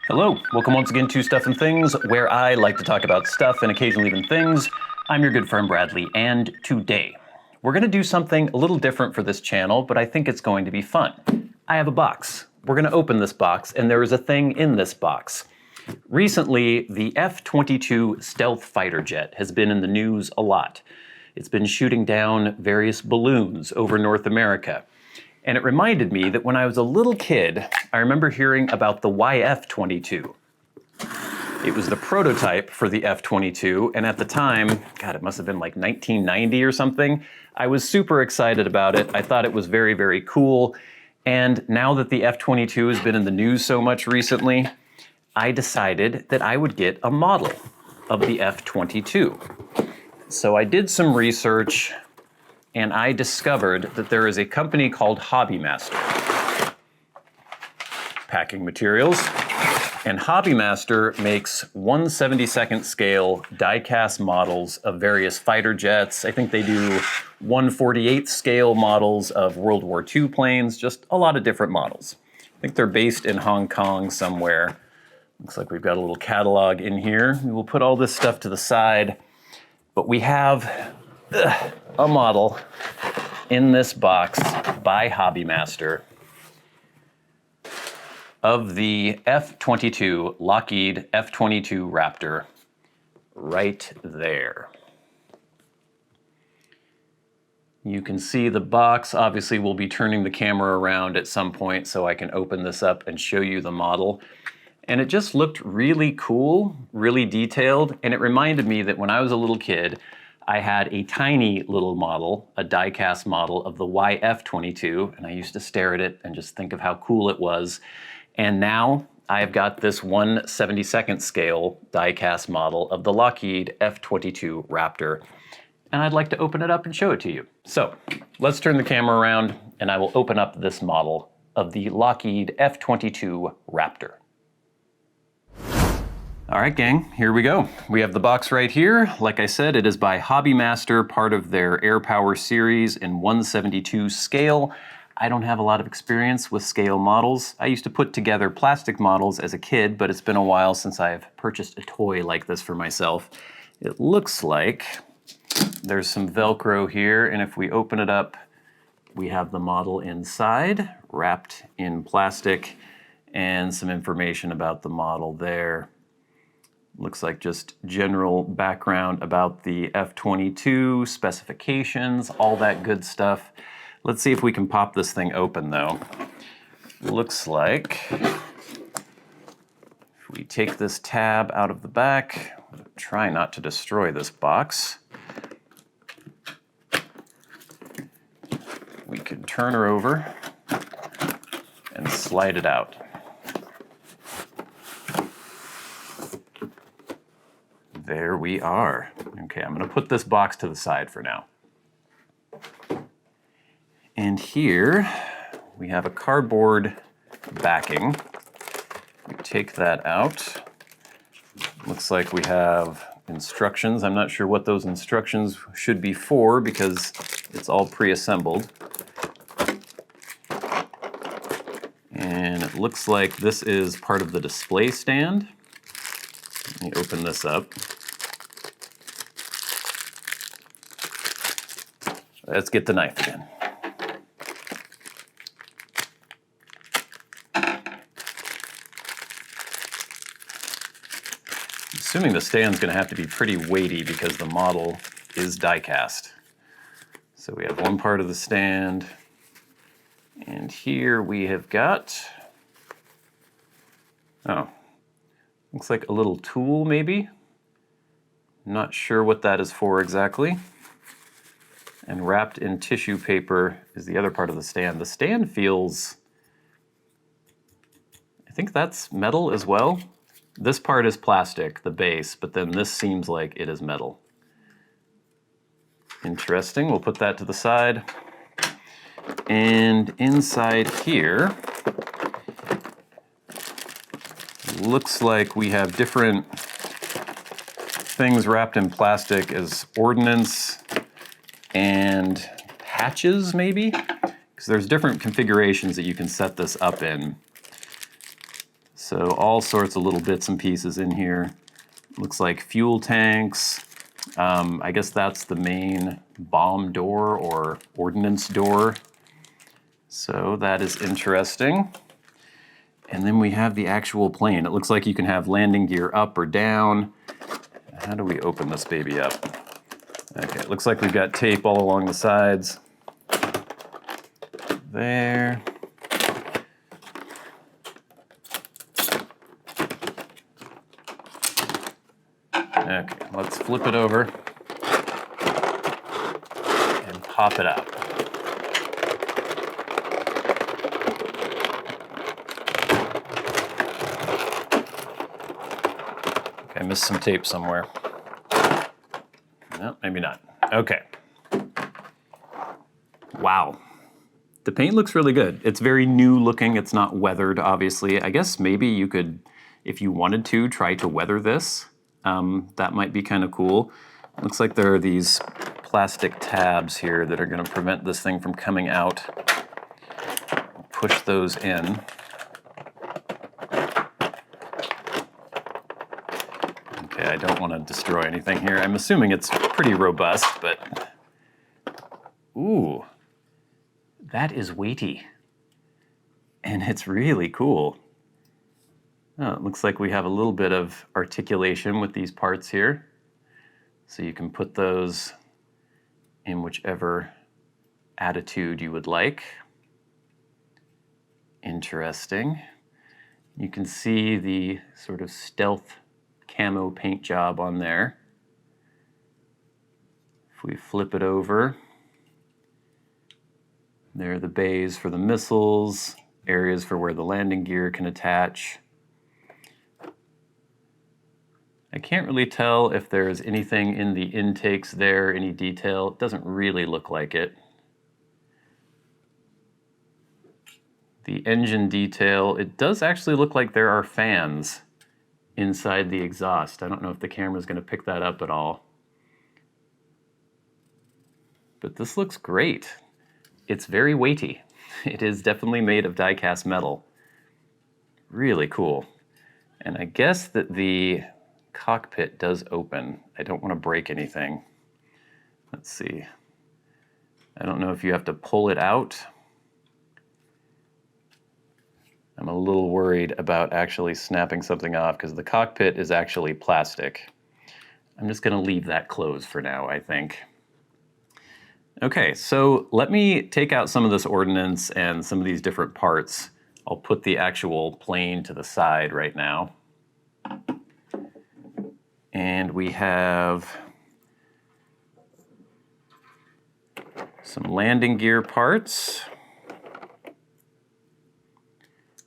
Hello, welcome once again to Stuff and Things, where I like to talk about stuff and occasionally even things. I'm your good friend Bradley, and today we're going to do something a little different for this channel, but I think it's going to be fun. I have a box. We're going to open this box, and there is a thing in this box. Recently, the F-22 stealth fighter jet has been in the news a lot. It's been shooting down various balloons over North America. And it reminded me that when I was a little kid, I remember hearing about the YF-22. It was the prototype for the F-22, and at the time, God, it must have been like 1990 or something, I was super excited about it. I thought it was very, very cool. And now that the F-22 has been in the news so much recently, I decided that I would get a model of the F-22. So I did some research, and I discovered that there is a company called HobbyMaster packing materials, and HobbyMaster makes 1/72nd scale die-cast models of various fighter jets. I think they do 1/48th scale models of World War II planes, just a lot of different models. I think they're based in Hong Kong somewhere. Looks like we've got a little catalog in here. We will put all this stuff to the side, but we have a model in this box by HobbyMaster of the F-22, Lockheed F-22 Raptor, right there. You can see the box. Obviously, we'll be turning the camera around at some point so I can open this up and show you the model. And it just looked really cool, really detailed, and it reminded me that when I was a little kid, I had a tiny little model, a die-cast model of the YF-22, and I used to stare at it and just think of how cool it was. And now I've got this 1/72nd scale die-cast model of the Lockheed F-22 Raptor, and I'd like to open it up and show it to you. So let's turn the camera around, and I will open up this model of the Lockheed F-22 Raptor. All right, gang, here we go. We have the box right here. Like I said, it is by HobbyMaster, part of their Air Power series in 1/72 scale. I don't have a lot of experience with scale models. I used to put together plastic models as a kid, but it's been a while since I've purchased a toy like this for myself. It looks like there's some Velcro here, and if we open it up, we have the model inside, wrapped in plastic, and some information about the model there. Looks like just general background about the F-22, specifications, all that good stuff. Let's see if we can pop this thing open though. Looks like if we take this tab out of the back, try not to destroy this box. We can turn her over and slide it out. There we are. Okay, I'm going to put this box to the side for now. And here we have a cardboard backing. We take that out. Looks like we have instructions. I'm not sure what those instructions should be for because it's all pre-assembled. And it looks like this is part of the display stand. Let me open this up. Let's get the knife again. Assuming the stand's going to have to be pretty weighty because the model is die-cast. So we have one part of the stand, and here we have got, looks like a little tool maybe. Not sure what that is for exactly. And wrapped in tissue paper is the other part of the stand. The stand feels, I think that's metal as well. This part is plastic, the base, but then this seems like it is metal. Interesting, we'll put that to the side. And inside here, looks like we have different things wrapped in plastic as ordnance and hatches, maybe? Because there's different configurations that you can set this up in. So all sorts of little bits and pieces in here. Looks like fuel tanks. I guess that's the main bomb door or ordnance door. So that is interesting. And then we have the actual plane. It looks like you can have landing gear up or down. How do we open this baby up? Okay, it looks like we've got tape all along the sides. There. Okay, let's flip it over and pop it out. Okay, I missed some tape somewhere. No, maybe not. Okay. Wow. The paint looks really good. It's very new looking. It's not weathered, obviously. I guess maybe you could, if you wanted to, try to weather this. That might be kind of cool. Looks like there are these plastic tabs here that are going to prevent this thing from coming out. I'll push those in. Okay, I don't want to destroy anything here. I'm assuming it's pretty robust, but... Ooh, that is weighty. And it's really cool. Oh, it looks like we have a little bit of articulation with these parts here. So you can put those in whichever attitude you would like. Interesting. You can see the sort of stealth camo paint job on there. If we flip it over, there are the bays for the missiles, areas for where the landing gear can attach. I can't really tell if there's anything in the intakes there, any detail. It doesn't really look like it. The engine detail, it does actually look like there are fans inside the exhaust. I don't know if the camera's going to pick that up at all. But this looks great. It's very weighty. It is definitely made of die-cast metal. Really cool. And I guess that the cockpit does open. I don't want to break anything. Let's see. I don't know if you have to pull it out. I'm a little worried about actually snapping something off because the cockpit is actually plastic. I'm just going to leave that closed for now, I think. Okay, so let me take out some of this ordnance and some of these different parts. I'll put the actual plane to the side right now. And we have some landing gear parts.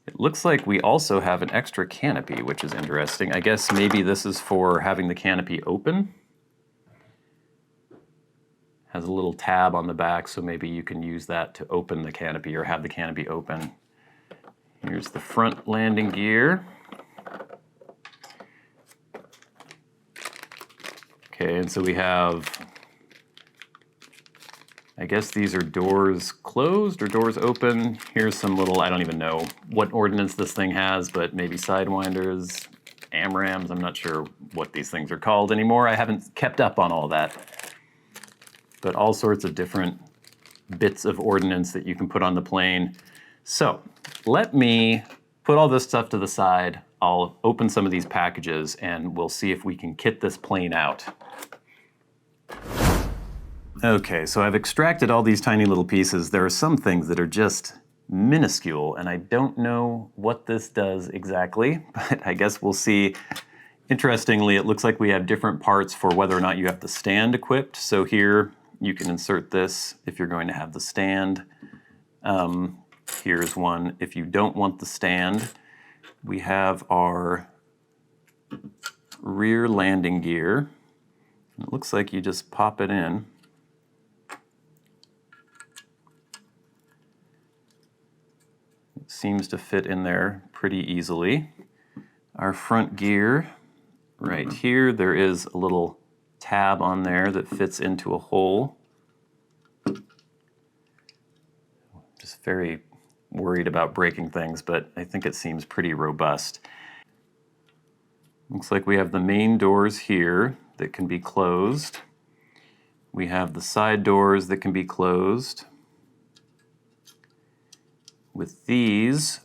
It looks like we also have an extra canopy, which is interesting. I guess maybe this is for having the canopy open. Has a little tab on the back, so maybe you can use that to open the canopy or have the canopy open. Here's the front landing gear. Okay, and so we have, I guess these are doors closed or doors open. Here's some little, I don't even know what ordnance this thing has, but maybe sidewinders, AMRAMs, I'm not sure what these things are called anymore. I haven't kept up on all that. But all sorts of different bits of ordnance that you can put on the plane. So let me put all this stuff to the side. I'll open some of these packages and we'll see if we can kit this plane out. Okay, so I've extracted all these tiny little pieces. There are some things that are just minuscule, and I don't know what this does exactly, but I guess we'll see. Interestingly, it looks like we have different parts for whether or not you have the stand equipped. So here, you can insert this if you're going to have the stand. Here's one if you don't want the stand. We have our rear landing gear. It looks like you just pop it in. It seems to fit in there pretty easily. Our front gear, right here, there is a little tab on there that fits into a hole. Just very worried about breaking things, but I think it seems pretty robust. Looks like we have the main doors here that can be closed. We have the side doors that can be closed. With these,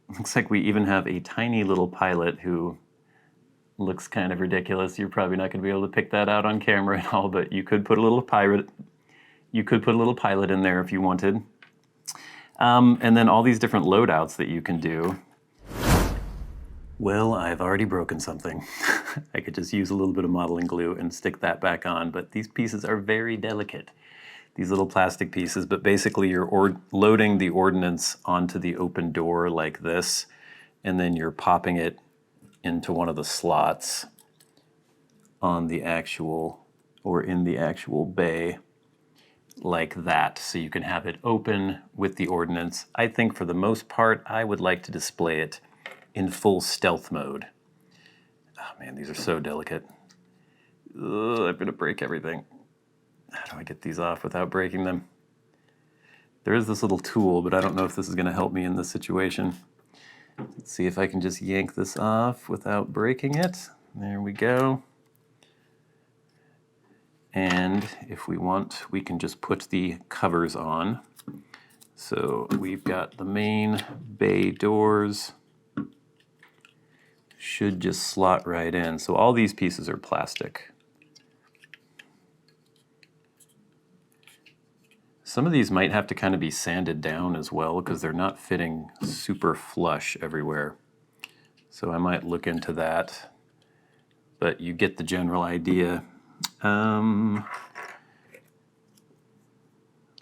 looks like we even have a tiny little pilot who looks kind of ridiculous. You're probably not going to be able to pick that out on camera at all, but you could put a little pilot. You could put a little pilot in there if you wanted. And then all these different loadouts that you can do. Well, I've already broken something. I could just use a little bit of modeling glue and stick that back on, but these pieces are very delicate. These little plastic pieces, but basically you're loading the ordnance onto the open door like this, and then you're popping it into one of the slots on the actual, or in the actual bay like that, so you can have it open with the ordnance. I think for the most part, I would like to display it in full stealth mode. Oh man, these are so delicate. Ugh, I'm gonna break everything. How do I get these off without breaking them? There is this little tool, but I don't know if this is gonna help me in this situation. Let's see if I can just yank this off without breaking it. There we go. And if we want, we can just put the covers on. So we've got the main bay doors. Should just slot right in. So all these pieces are plastic. Some of these might have to kind of be sanded down as well because they're not fitting super flush everywhere. So I might look into that, but you get the general idea.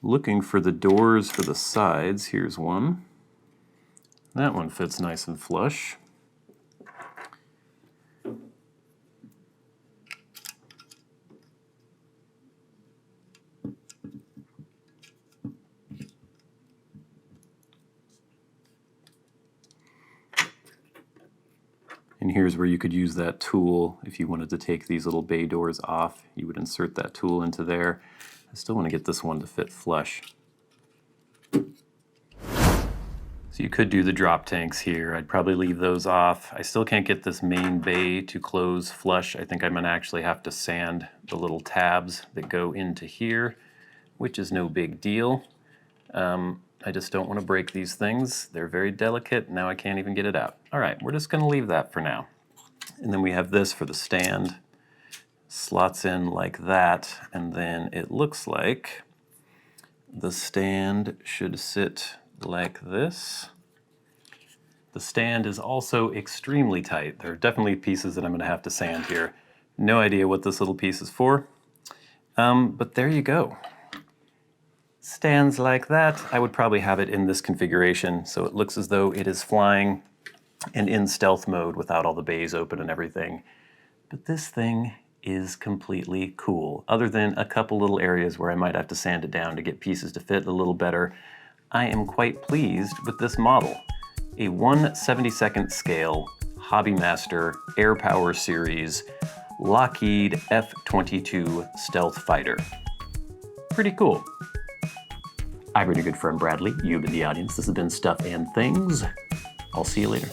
Looking for the doors for the sides. Here's one. That one fits nice and flush. And here's where you could use that tool if you wanted to take these little bay doors off. You would insert that tool into there. I still want to get this one to fit flush. So you could do the drop tanks here. I'd probably leave those off. I still can't get this main bay to close flush. I think I'm going to actually have to sand the little tabs that go into here, which is no big deal. I just don't want to break these things. They're very delicate. Now I can't even get it out. All right, we're just going to leave that for now. And then we have this for the stand. Slots in like that, and then it looks like the stand should sit like this. The stand is also extremely tight. There are definitely pieces that I'm going to have to sand here. No idea what this little piece is for, but there you go. Stands like that. I would probably have it in this configuration so it looks as though it is flying and in stealth mode without all the bays open and everything. But this thing is completely cool. Other than a couple little areas where I might have to sand it down to get pieces to fit a little better, I am quite pleased with this model. A 1/72nd scale Hobbymaster Air Power Series Lockheed F-22 stealth fighter. Pretty cool. I'm your good friend Bradley. You've been the audience. This has been Stuff and Things. I'll see you later.